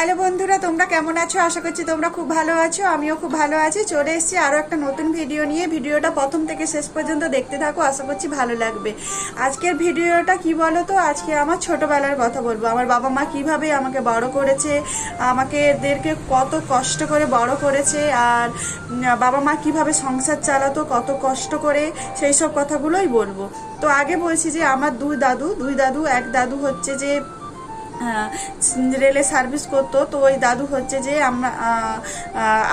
Hello বন্ধুরা, তোমরা কেমন আছো? আশা করছি তোমরা খুব ভালো আছো। আমিও খুব ভালো আছি। চলে এসেছি আরও একটা নতুন ভিডিও নিয়ে। ভিডিওটা প্রথম থেকে শেষ পর্যন্ত দেখতে থাকো, আশা করছি ভালো লাগবে। আজকের ভিডিওটা কি বলো তো, আজকে আমার ছোটবেলার কথা বলবো। আমার বাবা মা কিভাবে আমাকে বড় করেছে, আমাকে এদেরকে কত কষ্ট করে বড় করেছে, আর বাবা মা কিভাবে সংসার চালাতো কত কষ্ট করে, সেই সব কথাগুলোই বলবো। তো আগে বলছি যে আমার দুই দাদু, এক দাদু হচ্ছে যে রেলে সার্ভিস করতো। তো ওই দাদু হচ্ছে যে আমরা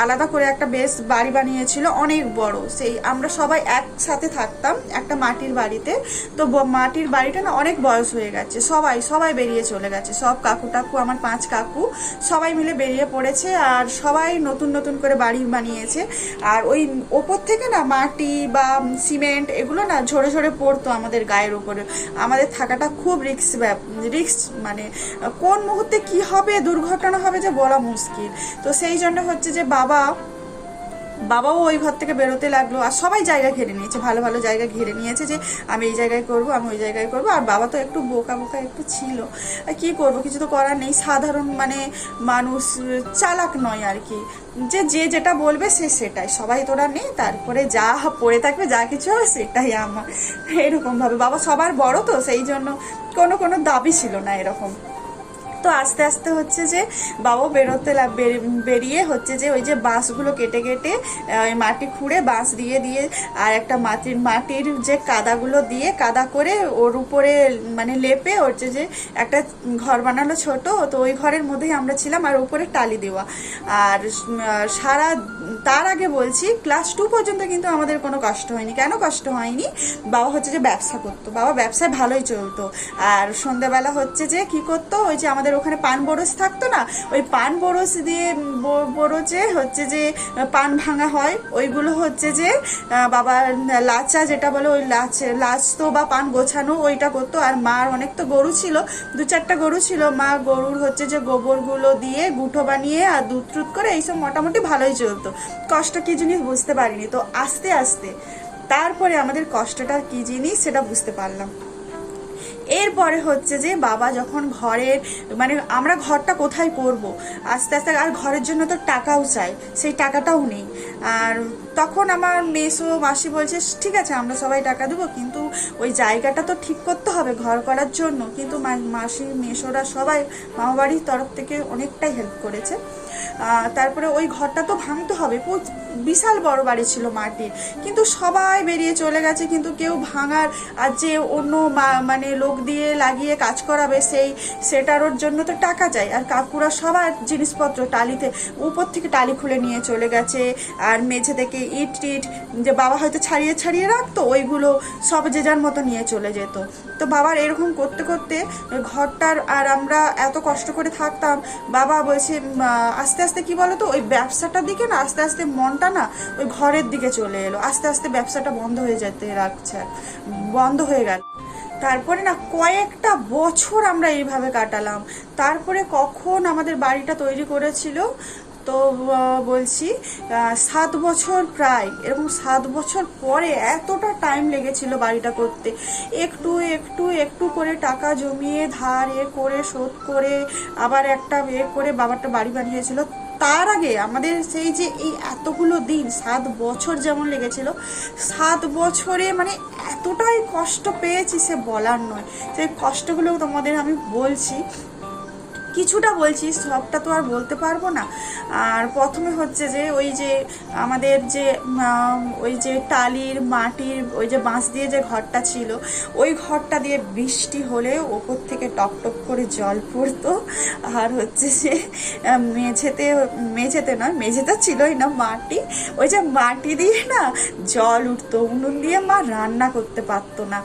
আলাদা করে একটা বেশ বাড়ি বানিয়েছিল, অনেক বড়। সেই আমরা সবাই একসাথে থাকতাম একটা মাটির বাড়িতে। তো মাটির বাড়িটা না অনেক বয়স হয়ে গেছে, সবাই বেরিয়ে চলে গেছে। সব কাকু টাকু, আমার 5 কাকু সবাই মিলে বেরিয়ে পড়েছে, আর সবাই নতুন নতুন করে বাড়ি বানিয়েছে। আর ওই ওপর থেকে না মাটি বা সিমেন্ট এগুলো না ঝরে ঝরে পড়তো আমাদের গায়ের উপরে। আমাদের থাকাটা খুব রিস্ক, মানে কোন মুহূর্তে কি হবে, দুর্ঘটনা হবে যে বলা মুশকিল। তো সেই জন্য হচ্ছে যে বাবাও ওই ঘর থেকে বেরোতে লাগলো, আর সবাই জায়গা ঘিরে নিয়েছে, ভালো ভালো জায়গা ঘিরে নিয়েছে যে আমি এই জায়গায় করব, আমি ওই জায়গায় করব। আর বাবা তো একটু বোকা একটু ছিল, কি করব, কিছু তো করার নেই। সাধারণ মানে মানুষ, চালাক নয় আর কি, যে যেটা বলবে সেটাই, সবাই তোরা নেই, তারপরে যা পড়ে থাকবে, যা কিছু হবে সেটাই আমার, এরকম ভাবে। বাবা সবার বড়, তো সেই জন্য কোনো দাবি ছিল না এরকম। তো আস্তে আস্তে হচ্ছে যে বাবা বেরিয়ে হচ্ছে যে ওই যে বাঁশগুলো কেটে কেটে মাটি খুঁড়ে বাঁশ দিয়ে আর একটা মাটির যে কাদাগুলো দিয়ে কাদা করে ওর উপরে মানে লেপে হচ্ছে যে একটা ঘর বানালো ছোট। তো ওই ঘরের মধ্যেই আমরা ছিলাম, আর উপরে টালি দেওয়া। আর তার আগে বলছি, ক্লাস 2 পর্যন্ত কিন্তু আমাদের কোনো কষ্ট হয়নি। কেন কষ্ট হয়নি? বাবা হচ্ছে যে ব্যবসা করতো, বাবা ব্যবসায় ভালোই চলতো। আর সন্ধ্যাবেলা হচ্ছে যে কি করতো, ওই যে আমাদের ওখানে পান বরজ থাকতো না, ওই পান বরজে হচ্ছে যে পান ভাঙা হয়, ওইগুলো হচ্ছে যে বাবা লাচা যেটা বলে, ওই লাচতো বা পান গোছানো ওইটা করতো। আর মার অনেক তো গরু ছিল, 2-4টা গরু ছিল। মা গরুর হচ্ছে যে গোবরগুলো দিয়ে গুঁঠো বানিয়ে আর দুধ করে এইসব মোটামুটি ভালোই চলতো। কষ্ট কি জিনিস বুঝতে পারিনি। তো আস্তে আস্তে তারপরে আমাদের কষ্টটা কি জিনিস সেটা বুঝতে পারলাম। এরপরে হচ্ছে যে বাবা যখন মানে আমরা ঘরটা কোথায় করব, আস্তে আস্তে, আর ঘরের জন্য তো টাকাও চাই, সেই টাকাটাও নেই। আর তখন আমার মেসো মাসি বলছে ঠিক আছে আমরা সবাই টাকা দেবো, কিন্তু ওই জায়গাটা তো ঠিক করতে হবে ঘর করার জন্য। কিন্তু মাসি মেসোরা সবাই মামা বাড়ির তরফ থেকে অনেকটাই হেল্প করেছে। তারপরে ওই ঘরটা তো ভাঙতে হবে, বিশাল বড় বাড়ি ছিল মাটির, কিন্তু সবাই বেরিয়ে চলে গেছে। কিন্তু কেউ ভাঙার, আর যে অন্য মানে লোক দিয়ে লাগিয়ে কাজ করাবে সেটার জন্য তো টাকা চাই। আর কাকুরা সবার জিনিসপত্র টালিতে উপর থেকে টালি খুলে নিয়ে চলে গেছে। আর মেঝে থেকে ইট যে বাবা হয়তো ছাড়িয়ে রাখতো, ওইগুলো সব যে যার মতো নিয়ে চলে যেত। তো বাবার এরকম করতে করতে ঘরটার, আর আমরা এত কষ্ট করে থাকতাম। বাবা বলছে আস্তে আস্তে কি বলতো, ওই ব্যবসাটার দিকে না আস্তে আস্তে মনটা না ওই ঘরের দিকে চলে এলো। আস্তে আস্তে ব্যবসাটা বন্ধ হয়ে গেল। তারপরে না কয়েকটা বছর আমরা এইভাবে কাটালাম। তারপরে কখন আমাদের বাড়িটা তৈরি করেছিল, তো বলছি 7 বছর, প্রায় এরকম 7 বছর পরে এতটা টাইম লেগেছিল বাড়িটা করতে। একটু একটু একটু করে টাকা জমিয়ে ধার করে শোধ করে আবার একটা করে বাবারটা বাড়ি বানিয়েছিল। তার আগে আমাদের সেই যে এই এতগুলো দিন, 7 বছর যেমন লেগেছিল, 7 বছরে মানে এতটাই কষ্ট পেয়েছি সে বলার নয়। সেই কষ্টগুলো তোমাদের আমি বলছি, কিছুটা বলছি, সবটা তো আর বলতে পারবো না। আর প্রথমে হচ্ছে যে ওই যে আমাদের যে ওই যে টালির মাটির ওই যে বাঁশ দিয়ে যে ঘরটা ছিল, ওই ঘরটা দিয়ে বৃষ্টি হলে ওপর থেকে টপ টপ করে জল পড়তো। আর হচ্ছে যে মেঝেতে নয়, মেঝেতে ছিলই না, মাটি, ওই যে মাটি দিয়ে না জল উঠতো। উনুন দিয়ে মা রান্না করতে পারতো না,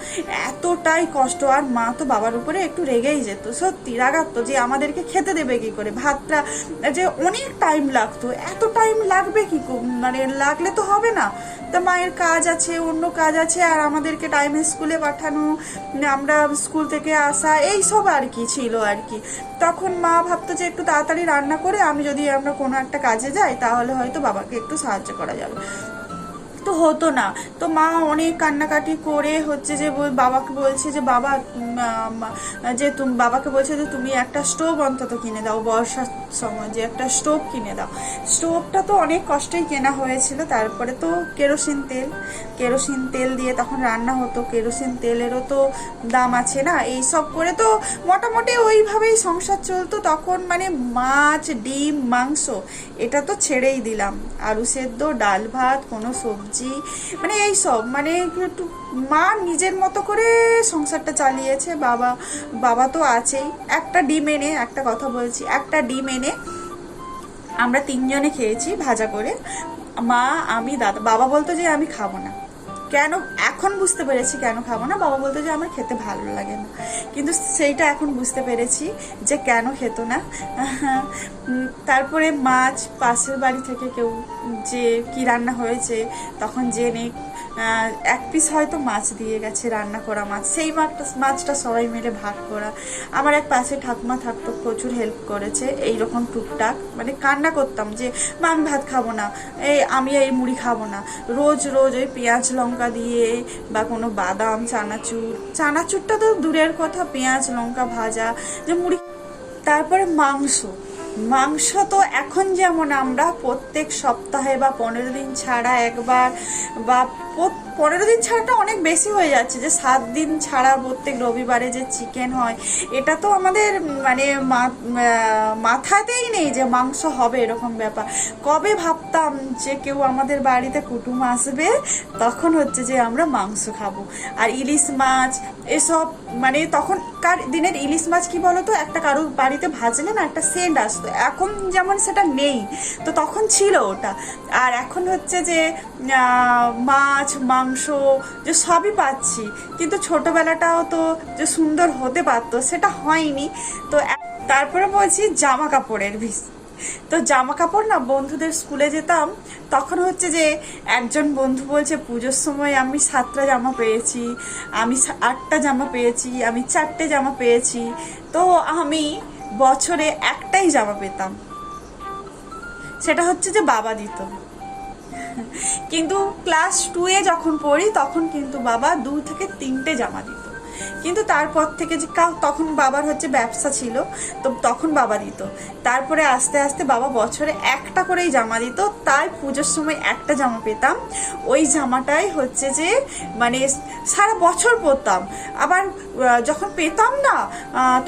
এতটাই কষ্ট। আর মা তো বাবার উপরে একটু রেগেই যেত, সত্যি রাগাতো যে আমাদেরকে খেতে দেবে কি করে, ভাতটা যে অনেক টাইম লাগতো। এত টাইম লাগবে কি, মানে লাগলে তো হবে না। তা মায়ের কাজ আছে, অন্য কাজ আছে, আর আমাদেরকে টাইমে স্কুলে পাঠানো, আমরা স্কুল থেকে আসা, এই সব আর কি ছিল আর কি। তখন মা ভাবতো যে একটু তাড়াতাড়ি রান্না করে আমরা কোনো একটা কাজে যাই, তাহলে হয়তো বাবাকে একটু সাহায্য করা যাবে। তো হতো না। তো মা অনেক কান্নাকাটি করে হচ্ছে যে বাবাকে বলছে যে বাবাকে বলছে যে তুমি একটা স্টোভ অন্তত কিনে দাও, বর্ষার সময় যে একটা স্টোভ কিনে দাও। স্টোভটা তো অনেক কষ্টেই কেনা হয়েছিল। তারপরে তো কেরোসিন তেল দিয়ে তখন রান্না হতো, কেরোসিন তেলেরও তো দাম আছে না, এই সব করে তো মোটামুটি ওইভাবেই সংসার চলতো তখন। মানে মাছ, ডিম, মাংস এটা তো ছেড়েই দিলাম, আলু সেদ্ধ, ডাল ভাত, কোনো সবজি, মানে এই সব মানে একটু মা নিজের মতো করে সংসারটা চালিয়েছে। বাবা তো আছেই। একটা ডিম এনে, একটা কথা বলছি, একটা ডিম এনে আমরা 3 জনে খেয়েছি ভাজা করে, মা, আমি, দাদা। বাবা বলতো যে আমি খাবো না। কেন, এখন বুঝতে পেরেছি কেন খাবো না। বাবা বলতো যে আমার খেতে ভালো লাগে না, কিন্তু সেইটা এখন বুঝতে পেরেছি যে কেন খেত না। তারপরে মাছ পাশের বাড়ি থেকে কেউ যে কি রান্না হয়েছে তখন জেনে 1 পিস হয়তো মাছ দিয়ে গেছে, রান্না করা মাছ, সেই মাছটা সবাই মিলে ভাগ করা। আমার এক পাশে ঠাকুমা থাকতো, প্রচুর হেল্প করেছে এইরকম টুকটাক। মানে কান্না করতাম যে মা আমি ভাত খাবো না, আমি এই মুড়ি খাবো না, রোজ রোজ ওই পেঁয়াজ লঙ্কা দিয়ে বা কোনো বাদাম, চানাচুরটা তো দূরের কথা, পেঁয়াজ লঙ্কা ভাজা যে মুড়ি। তারপরে মাংস তো এখন যেমন আমরা প্রত্যেক সপ্তাহে বা 15 দিন ছাড়া একবার, বা 15 দিন ছাড়াটা অনেক বেশি হয়ে যাচ্ছে, যে 7 দিন ছাড়া প্রত্যেক রবিবারে যে চিকেন হয়, এটা তো আমাদের মানে মাথাতেই নেই যে মাংস হবে এরকম ব্যাপার। কবে ভাবতাম যে কেউ আমাদের বাড়িতে কুটুম আসবে, তখন হচ্ছে যে আমরা মাংস খাবো। আর ইলিশ মাছ এসব, মানে তখনকার দিনের ইলিশ মাছ কি বলতো, একটা কারোর বাড়িতে ভাজলে না একটা সেন্ট আসতো, এখন যেমন সেটা নেই, তো তখন ছিল ওটা। আর এখন হচ্ছে যে মাছ মাংস যে সবই পাচ্ছি, কিন্তু ছোটবেলাটাও তো যে সুন্দর হতে পারতো সেটা হয়নি। তো তারপরে বলছি জামা কাপড়ের তো জামা কাপড় না, বন্ধুদের স্কুলে যেতাম, তখন হচ্ছে যে একজন বন্ধু বলছে পুজোর সময় আমি 7টা জামা পেয়েছি, আমি 8টা জামা পেয়েছি, আমি 4টে জামা পেয়েছি। তো আমি বছরে একটাই জামা পেতাম, সেটা হচ্ছে যে বাবা দিত। কিন্তু ক্লাস 2-এ যখন পড়ি তখন কিন্তু বাবা 2 থেকে 3টে জামা দিত। কিন্তু তারপর থেকে যে তখন বাবার হচ্ছে ব্যবসা ছিল, তো তখন বাবা দিত। তারপরে আস্তে আস্তে বাবা বছরে একটা করেই জামা দিত, তাই পুজোর সময় একটা জামা পেতাম। ওই জামাটাই হচ্ছে যে মানে সারা বছর পরতাম। আবার যখন পেতাম না,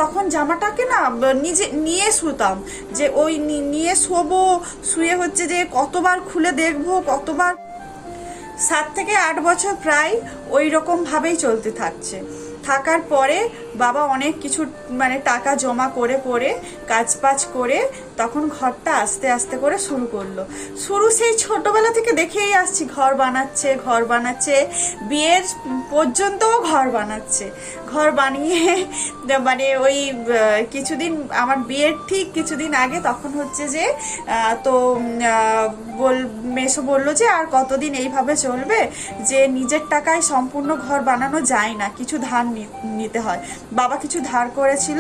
তখন জামাটাকে না নিজে নিয়ে শুতাম, যে ওই নিয়ে শোবো, শুয়ে হচ্ছে যে কতবার খুলে দেখবো, কতবার। 7 থেকে 8 বছর প্রায় ওই রকম ভাবেই চলতে থাকার পরে বাবা অনেক কিছু মানে টাকা জমা করে করে কাজ করে তখন ঘরটা আস্তে আস্তে করে শুরু সেই ছোটবেলা থেকে দেখেই আসছি, ঘর বানাচ্ছে, বিয়ের পর্যন্তও ঘর বানিয়ে মানে ওই কিছুদিন আমার বিয়ের ঠিক কিছুদিন আগে তখন হচ্ছে যে তো মেসো বললো যে আর কতদিন এইভাবে চলবে, যে নিজের টাকায় সম্পূর্ণ ঘর বানানো যায় না, কিছু ধার নিতে হয়। বাবা কিছু ধার করেছিল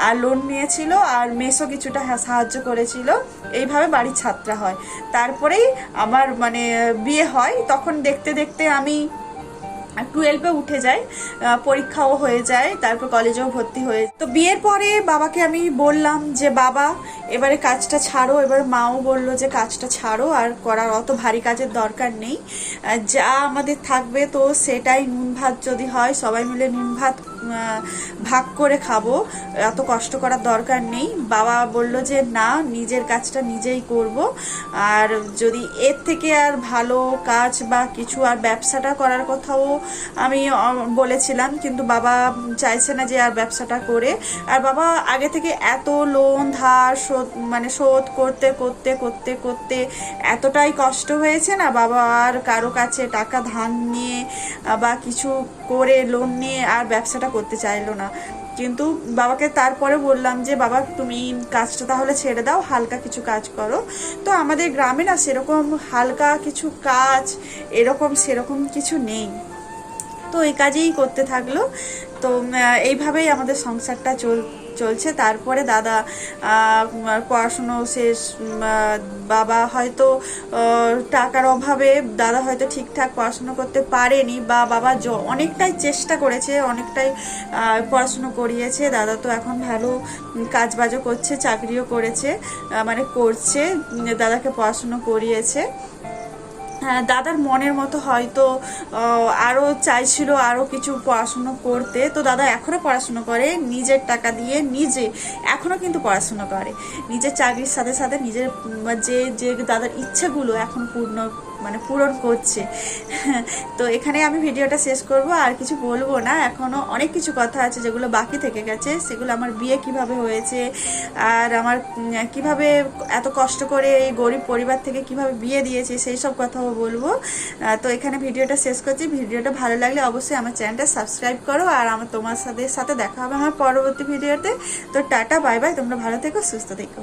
আর লোন নিয়েছিল, আর মেসো কিছুটা সাহায্য করেছিল, এইভাবে বাড়ির ছাত্রা হয়। তারপরেই আমার মানে বিয়ে হয়। তখন দেখতে দেখতে আমি 12-এ উঠে যাই, পরীক্ষাও হয়ে যায়, তারপর কলেজেও ভর্তি হয়ে। তো বিয়ের পরে বাবাকে আমি বললাম যে বাবা এবারে কাজটা ছাড়ো, এবার মাও বললো যে কাজটা ছাড়ো, আর করার অত ভারী কাজের দরকার নেই, যা আমাদের থাকবে তো সেটাই, নুন ভাত যদি হয় সবাই মিলে নুন ভাত ভাগ করে খাবো, এত কষ্ট করার দরকার নেই। বাবা বলল যে না, নিজের কাজটা নিজেই করব, আর যদি এর থেকে আর ভালো কাজ বা কিছু, আর ব্যবসাটা করার কথাও আমি বলেছিলাম, কিন্তু বাবা চাইছে না যে আর ব্যবসাটা করে। আর বাবা আগে থেকে এত লোন ধার শোধ করতে করতে করতে করতে এতটাই কষ্ট হয়েছে না, বাবা আর কারো কাছে টাকা ধার নিয়ে বা কিছু করে লোন নিয়ে আর ব্যবসাটা করতে চাইলো না। কিন্তু বাবাকে তারপরে বললাম যে বাবা তুমি কাজটা তাহলে ছেড়ে দাও, হালকা কিছু কাজ করো। তো আমাদের গ্রামে না সেরকম হালকা কিছু কাজ সেরকম কিছু নেই, তো এই কাজেই করতে থাকলো। তো এইভাবেই আমাদের সংসারটা চলছে। তারপরে দাদা পড়াশুনো শেষ, বাবা হয়তো টাকার অভাবে দাদা হয়তো ঠিকঠাক পড়াশুনো করতে পারেনি, বা বাবা অনেকটাই চেষ্টা করেছে, অনেকটাই পড়াশুনো করিয়েছে। দাদা তো এখন ভালো কাজবাজও করছে, চাকরিও করেছে, মানে করছে, দাদাকে পড়াশুনো করিয়েছে। হ্যাঁ, দাদার মনের মতো হয়তো আরও চাইছিল আরও কিছু পড়াশুনো করতে, তো দাদা এখনও পড়াশুনো করে নিজের টাকা দিয়ে, নিজে এখনও কিন্তু পড়াশুনো করে, নিজের চাকরির সাথে সাথে নিজের যে যে দাদার ইচ্ছেগুলো এখন পূরণ করছে। তো এখানে আমি ভিডিওটা শেষ করব, আর কিছু বলবো না। এখনও অনেক কিছু কথা আছে যেগুলো বাকি থেকে গেছে, সেগুলো আমার বিয়ে কিভাবে হয়েছে, আর আমার কিভাবে এত কষ্ট করে এই গরিব পরিবার থেকে কিভাবে বিয়ে দিয়েছে, সেই সব কথাও বলবো। তো এখানে ভিডিওটা শেষ করছি। ভিডিওটা ভালো লাগলে অবশ্যই আমার চ্যানেলটা সাবস্ক্রাইব করো, আর আমার তোমার সাথে দেখা হবে আমার পরবর্তী ভিডিওতে। তো টাটা, বাই বাই, তোমরা ভালো থেকো, সুস্থ থেকো।